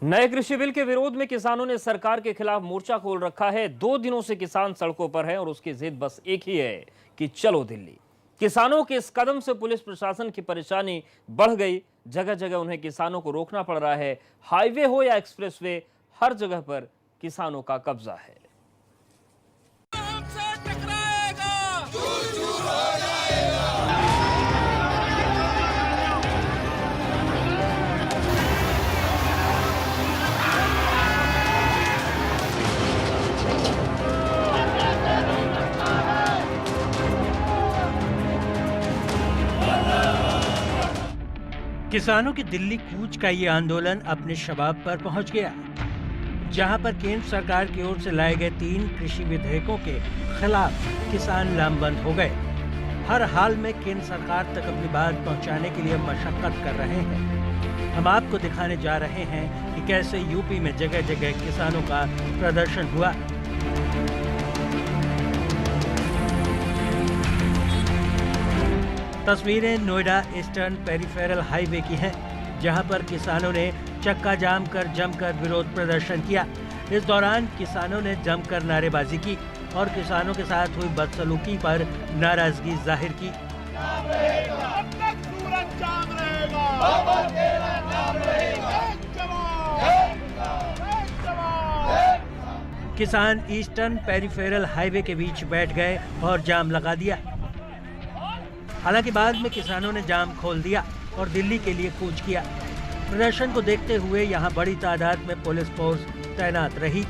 नए कृषि बिल के विरोध में किसानों ने सरकार के खिलाफ मोर्चा खोल रखा है। 2 दिनों से किसान सड़कों पर हैं और उसकी जिद बस एक ही है कि चलो दिल्ली। किसानों के इस कदम से पुलिस प्रशासन की परेशानी बढ़ गई। जगह जगह उन्हें किसानों को रोकना पड़ रहा है। हाईवे हो या एक्सप्रेसवे, हर जगह पर किसानों का कब्जा है। किसानों की दिल्ली कूच का ये आंदोलन अपने शबाब पर पहुंच गया, जहां पर केंद्र सरकार की ओर से लाए गए 3 कृषि विधेयकों के खिलाफ किसान लामबंद हो गए। हर हाल में केंद्र सरकार तक अपनी बात पहुंचाने के लिए मशक्कत कर रहे हैं। हम आपको दिखाने जा रहे हैं कि कैसे यूपी में जगह जगह किसानों का प्रदर्शन हुआ। तस्वीरें नोएडा ईस्टर्न पेरिफेरल हाईवे की हैं, जहां पर किसानों ने चक्का जाम कर जमकर विरोध प्रदर्शन किया। इस दौरान किसानों ने जमकर नारेबाजी की और किसानों के साथ हुई बदसलूकी पर नाराजगी जाहिर की। किसान ईस्टर्न पेरिफेरल हाईवे के बीच बैठ गए और जाम लगा दिया। हालांकि बाद में किसानों ने जाम खोल दिया और दिल्ली के लिए कूच किया। प्रदर्शन को देखते हुए यहां बड़ी तादाद में पुलिस फोर्स तैनात रही।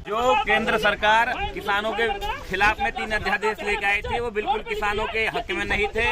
जो केंद्र सरकार किसानों के खिलाफ में 3 अध्यादेश लेकर आए थे, वो बिल्कुल किसानों के हक में नहीं थे।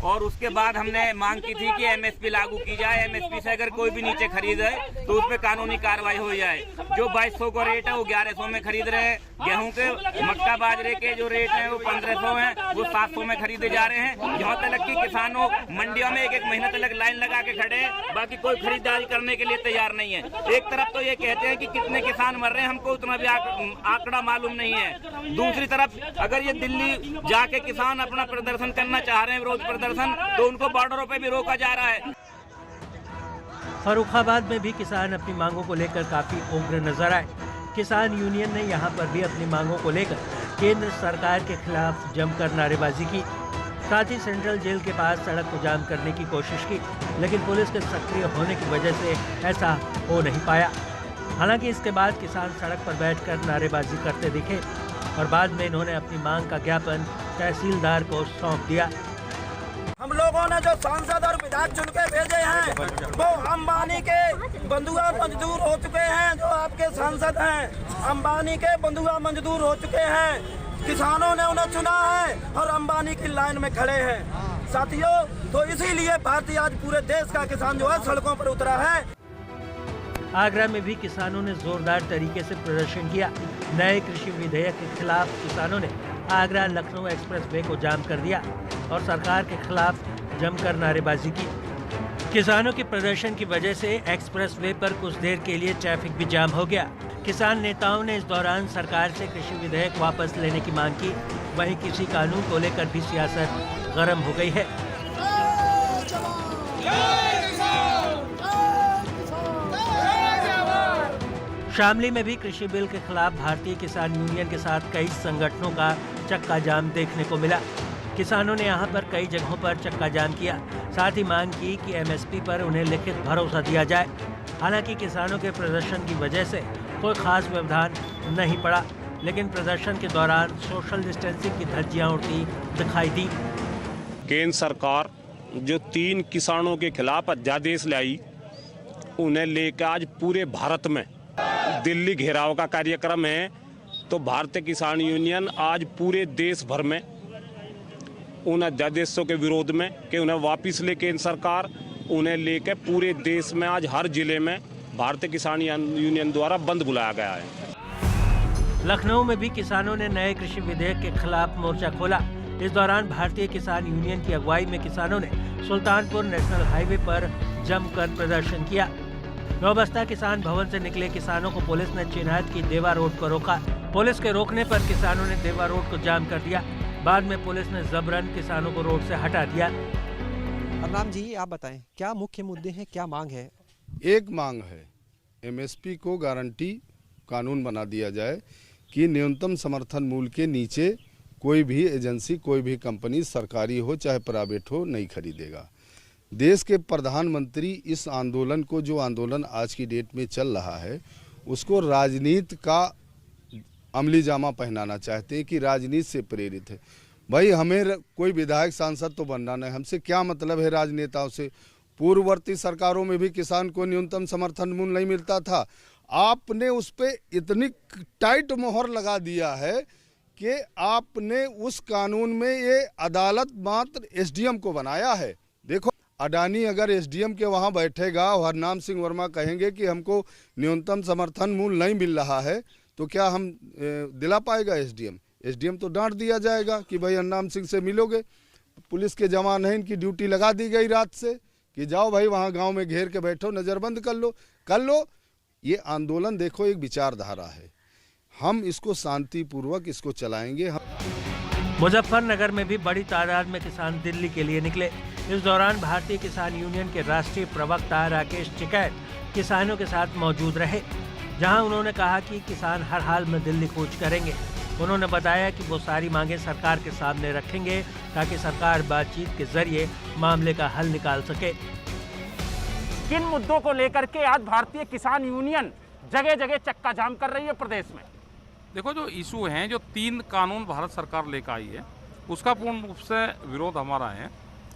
और उसके बाद हमने मांग की थी कि एमएसपी लागू की जाए। एमएसपी से अगर कोई भी नीचे खरीदे तो उस पर कानूनी कार्रवाई हो जाए। जो 2200 का रेट है वो 1100 में खरीद रहे हैं। गेहूं के, मक्का, बाजरे के जो रेट है वो 1500 हैं, वो 700 में खरीदे जा रहे हैं। यहाँ तक कि किसानों मंडियों में 1-1 महीने तक लाइन लगा के खड़े हैं, बाकी कोई खरीदारी करने के लिए तैयार नहीं है। एक तरफ तो ये कहते हैं कि कितने किसान मर रहे हैं, हमको उतना भी आंकड़ा मालूम नहीं है। दूसरी तरफ अगर ये दिल्ली जाके किसान अपना प्रदर्शन करना चाह रहे हैं, विरोध प्रदर्शन, तो उनको बॉर्डरों पे भी रोका जा रहा है। फर्रुखाबाद में भी किसान अपनी मांगों को लेकर काफी उग्र नजर आए। किसान यूनियन ने यहां पर भी अपनी मांगों को लेकर केंद्र सरकार के खिलाफ जमकर नारेबाजी की। साथ ही सेंट्रल जेल के पास सड़क को जाम करने की कोशिश की, लेकिन पुलिस के सक्रिय होने की वजह से ऐसा हो नहीं पाया। हालांकि इसके बाद किसान सड़क पर बैठकर नारेबाजी करते दिखे और बाद में इन्होंने अपनी मांग का ज्ञापन तहसीलदार को सौंप दिया। हम लोगों ने जो सांसद और विधायक चुन के भेजे हैं वो अंबानी के बंधुआ मजदूर हो चुके हैं। जो आपके सांसद हैं अंबानी के बंधुआ मजदूर हो चुके हैं। किसानों ने उन्हें चुना है और अंबानी की लाइन में खड़े हैं साथियों। तो इसीलिए भारतीय आज पूरे देश का किसान जो है सड़कों पर उतरा है। आगरा में भी किसानों ने जोरदार तरीके से प्रदर्शन किया। नए कृषि विधेयक के खिलाफ किसानों ने आगरा लखनऊ एक्सप्रेसवे को जाम कर दिया और सरकार के खिलाफ जमकर नारेबाजी की। किसानों के प्रदर्शन की वजह से एक्सप्रेसवे पर कुछ देर के लिए ट्रैफिक भी जाम हो गया। किसान नेताओं ने इस दौरान सरकार से कृषि विधेयक वापस लेने की मांग की। वहीं किसी कानून को लेकर भी सियासत गर्म हो गई है। शामली में भी कृषि बिल के खिलाफ भारतीय किसान यूनियन के साथ कई संगठनों का चक्का जाम देखने को मिला। किसानों ने यहां पर कई जगहों पर चक्का जाम किया। साथ ही मांग की कि एमएसपी पर उन्हें लिखित भरोसा दिया जाए। हालांकि किसानों के प्रदर्शन की वजह से कोई खास व्यवधान नहीं पड़ा, लेकिन प्रदर्शन के दौरान सोशल डिस्टेंसिंग की धज्जियां उड़ती दिखाई दी। केंद्र सरकार जो 3 किसानों के खिलाफ अध्यादेश लाई, उन्हें लेकर आज पूरे भारत में दिल्ली घेराव का कार्यक्रम है। तो भारतीय किसान यूनियन आज पूरे देश भर में उन अध्यादेशों के विरोध में कि उन्हें वापस ले केंद्र सरकार, उन्हें लेकर पूरे देश में आज हर जिले में भारतीय किसान यूनियन द्वारा बंद बुलाया गया है। लखनऊ में भी किसानों ने नए कृषि विधेयक के खिलाफ मोर्चा खोला। इस दौरान भारतीय किसान यूनियन की अगुवाई में किसानों ने सुल्तानपुर नेशनल हाईवे पर जमकर प्रदर्शन किया। नौबस्ता किसान भवन से निकले किसानों को पुलिस ने चिन्हित की देवा रोड को रोका। पुलिस के रोकने पर किसानों ने देवा रोड को जाम कर दिया। बाद में पुलिस ने जबरन किसानों को रोड से हटा दिया। अमराम जी, आप बताएं क्या मुख्य मुद्दे हैं, क्या मांग है? एक मांग है, एमएसपी को गारंटी कानून बना दिया जाए कि न्यूनतम समर्थन मूल्य के नीचे कोई भी एजेंसी, कोई भी कंपनी, सरकारी हो चाहे प्राइवेट हो, नहीं खरीदेगा। देश के प्रधानमंत्री इस आंदोलन को, जो आंदोलन आज की डेट में चल रहा है, उसको राजनीति का अमली जामा पहनाना चाहते हैं कि राजनीति से प्रेरित है। भाई हमें कोई विधायक सांसद तो बनना नहीं, हमसे क्या मतलब है राजनेताओं से। पूर्ववर्ती सरकारों में भी किसान को न्यूनतम समर्थन मूल्य नहीं मिलता था। आपने उस पर इतनी टाइट मोहर लगा दिया है कि आपने उस कानून में ये अदालत मात्र एसडीएम को बनाया है। देखो, अडानी अगर एसडीएम के वहाँ बैठेगा और हरनाम सिंह वर्मा कहेंगे कि हमको न्यूनतम समर्थन मूल्य नहीं मिल रहा है, तो क्या हम दिला पाएगा एसडीएम? एसडीएम तो डांट दिया जाएगा कि भाई हरनाम सिंह से मिलोगे। पुलिस के जवान हैं, इनकी ड्यूटी लगा दी गई रात से कि जाओ भाई वहाँ गांव में घेर के बैठो, नज़रबंद कर लो। ये आंदोलन देखो एक विचारधारा है, हम इसको शांतिपूर्वक इसको चलाएंगे। मुजफ्फरनगर में भी बड़ी तादाद में किसान दिल्ली के लिए निकले। इस दौरान भारतीय किसान यूनियन के राष्ट्रीय प्रवक्ता राकेश टिकैत किसानों के साथ मौजूद रहे, जहां उन्होंने कहा कि किसान हर हाल में दिल्ली कूच करेंगे। उन्होंने बताया कि वो सारी मांगें सरकार के सामने रखेंगे ताकि सरकार बातचीत के जरिए मामले का हल निकाल सके। किन मुद्दों को लेकर के आज भारतीय किसान यूनियन जगह जगह चक्का जाम कर रही है प्रदेश में? देखो, जो इशू हैं, जो 3 कानून भारत सरकार लेकर आई है, उसका पूर्ण रूप से विरोध हमारा है।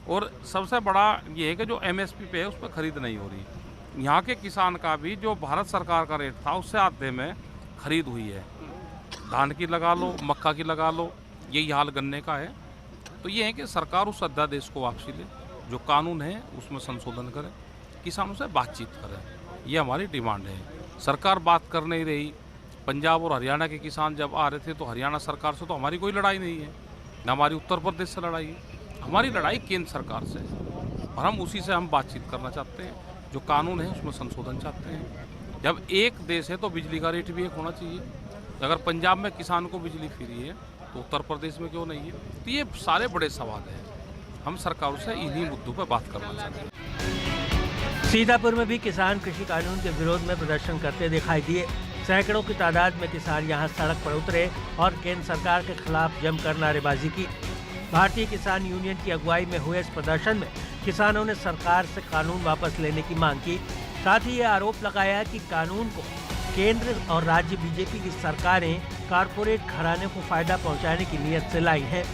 और सबसे बड़ा ये है कि जो एमएसपी पे है उस पर खरीद नहीं हो रही। यहाँ के किसान का भी जो भारत सरकार का रेट था उससे आधे में खरीद हुई है। धान की लगा लो, मक्का की लगा लो, यही हाल गन्ने का है। तो ये है कि सरकार उस अध्यादेश को वापसी ले, जो कानून है उसमें संशोधन करे, किसानों से बातचीत करे। ये हमारी डिमांड है। सरकार बात कर नहीं रही। पंजाब और हरियाणा के किसान जब आ रहे थे तो हरियाणा सरकार से तो हमारी कोई लड़ाई नहीं है, न हमारी उत्तर प्रदेश से लड़ाई है। हमारी लड़ाई केंद्र सरकार से है और हम उसी से बातचीत करना चाहते हैं। जो कानून है उसमें संशोधन चाहते हैं। जब एक देश है तो बिजली का रेट भी एक होना चाहिए। अगर पंजाब में किसान को बिजली फ्री है तो उत्तर प्रदेश में क्यों नहीं है? तो ये सारे बड़े सवाल हैं। हम सरकारों से इन्हीं मुद्दों पर बात करना चाहते हैं। सीतापुर में भी किसान कृषि कानून के विरोध में प्रदर्शन करते दिखाई दिए। सैकड़ों की तादाद में किसान यहां सड़क पर उतरे और केंद्र सरकार के खिलाफ जमकर नारेबाजी की। भारतीय किसान यूनियन की अगुवाई में हुए इस प्रदर्शन में किसानों ने सरकार से कानून वापस लेने की मांग की। साथ ही ये आरोप लगाया कि कानून को केंद्र और राज्य बीजेपी की सरकारें कारपोरेट घराने को फायदा पहुंचाने की नीयत से लाई हैं।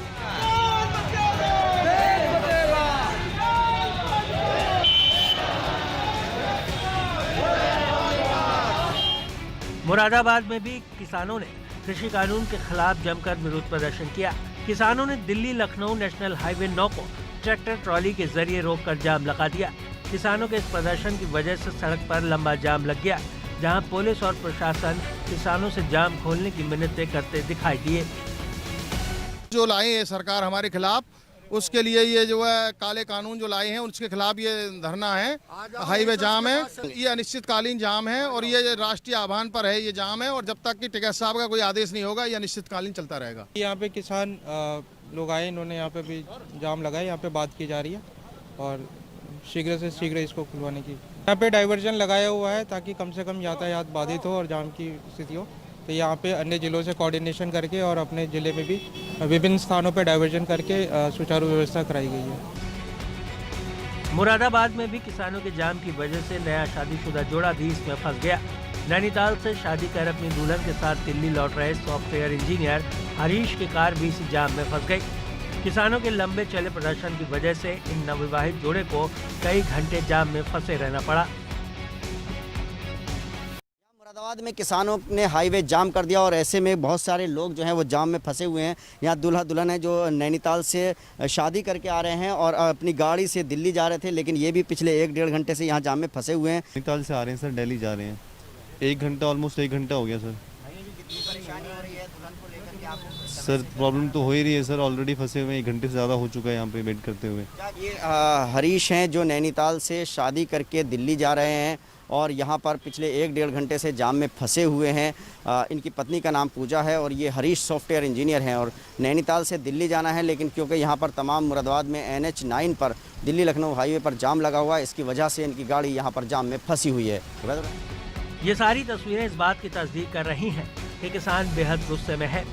मुरादाबाद में भी किसानों ने कृषि कानून के खिलाफ जमकर विरोध प्रदर्शन किया। किसानों ने दिल्ली लखनऊ नेशनल हाईवे 9 को ट्रैक्टर ट्रॉली के जरिए रोककर जाम लगा दिया। किसानों के इस प्रदर्शन की वजह से सड़क पर लंबा जाम लग गया, जहां पुलिस और प्रशासन किसानों से जाम खोलने की मिन्नतें करते दिखाई दिए। जो लाए है सरकार हमारे खिलाफ, उसके लिए ये जो है काले कानून जो लाए हैं उसके खिलाफ ये धरना है। हाईवे जाम है, ये अनिश्चितकालीन जाम है और ये राष्ट्रीय आह्वान पर है ये जाम है। और जब तक कि टिकैत साहब का कोई आदेश नहीं होगा ये अनिश्चितकालीन चलता रहेगा। यहाँ पे किसान लोग आए, इन्होंने यहाँ पे भी जाम लगाए। यहाँ पे बात की जा रही है और शीघ्र से शीघ्र इसको खुलवाने की। यहाँ पे डाइवर्जन लगाया हुआ है ताकि कम से कम यातायात बाधित हो और जाम की स्थिति हो। तो यहाँ पे अन्य जिलों से कोऑर्डिनेशन करके और अपने ज़िले में भी विभिन्न स्थानों पे डाइवर्जन करके सुचारू व्यवस्था कराई गई है। मुरादाबाद में भी किसानों के जाम की वजह से नया शादीशुदा जोड़ा भी इसमें फंस गया। नैनीताल से शादी कर अपनी दुल्हन के साथ दिल्ली लौट रहे सॉफ्टवेयर इंजीनियर हरीश की कार भी इसी जाम में फंस गई। किसानों के लंबे चले प्रदर्शन की वजह से इन नवविवाहित जोड़े को कई घंटे जाम में फंसे रहना पड़ा। मुरादाबाद में किसानों ने हाईवे जाम कर दिया और ऐसे में बहुत सारे लोग जो हैं वो जाम में फंसे हुए हैं। यहाँ दूल्हा दुल्हन है जो नैनीताल से शादी करके आ रहे हैं और अपनी गाड़ी से दिल्ली जा रहे थे, लेकिन ये भी पिछले 1-1.5 घंटे से यहाँ जाम में फंसे हुए हैं। नैनीताल से आ रहे हैं सर, दिल्ली जा रहे हैं। 1 घंटा, ऑलमोस्ट 1 घंटा हो गया सर। परेशानी हो रही है दुल्हन को लेकर के आपको? सर प्रॉब्लम तो हो ही रही है सर, ऑलरेडी फंसे हुए हैं। 1 घंटे से ज़्यादा हो चुका है यहाँ पे वेट करते हुए। ये हरीश हैं जो नैनीताल से शादी करके दिल्ली जा रहे हैं और यहाँ पर पिछले 1-1.5 घंटे से जाम में फंसे हुए हैं। इनकी पत्नी का नाम पूजा है और ये हरीश सॉफ्टवेयर इंजीनियर हैं और नैनीताल से दिल्ली जाना है, लेकिन क्योंकि यहाँ पर तमाम मुरादाबाद में NH9 पर दिल्ली लखनऊ हाईवे पर जाम लगा हुआ है, इसकी वजह से इनकी गाड़ी यहाँ पर जाम में फंसी हुई है। ये सारी तस्वीरें इस बात की तस्दीक कर रही हैं कि किसान बेहद गुस्से में है।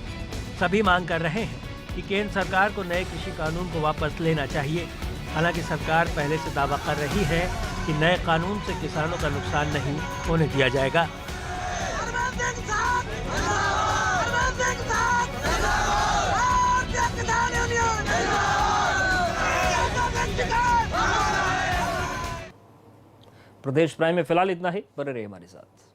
सभी मांग कर रहे हैं कि केंद्र सरकार को नए कृषि कानून को वापस लेना चाहिए। हालांकि सरकार पहले से दावा कर रही है कि नए कानून से किसानों का नुकसान नहीं होने दिया जाएगा। प्रदेश प्राइम में फिलहाल इतना ही, बने रहिए हमारे साथ।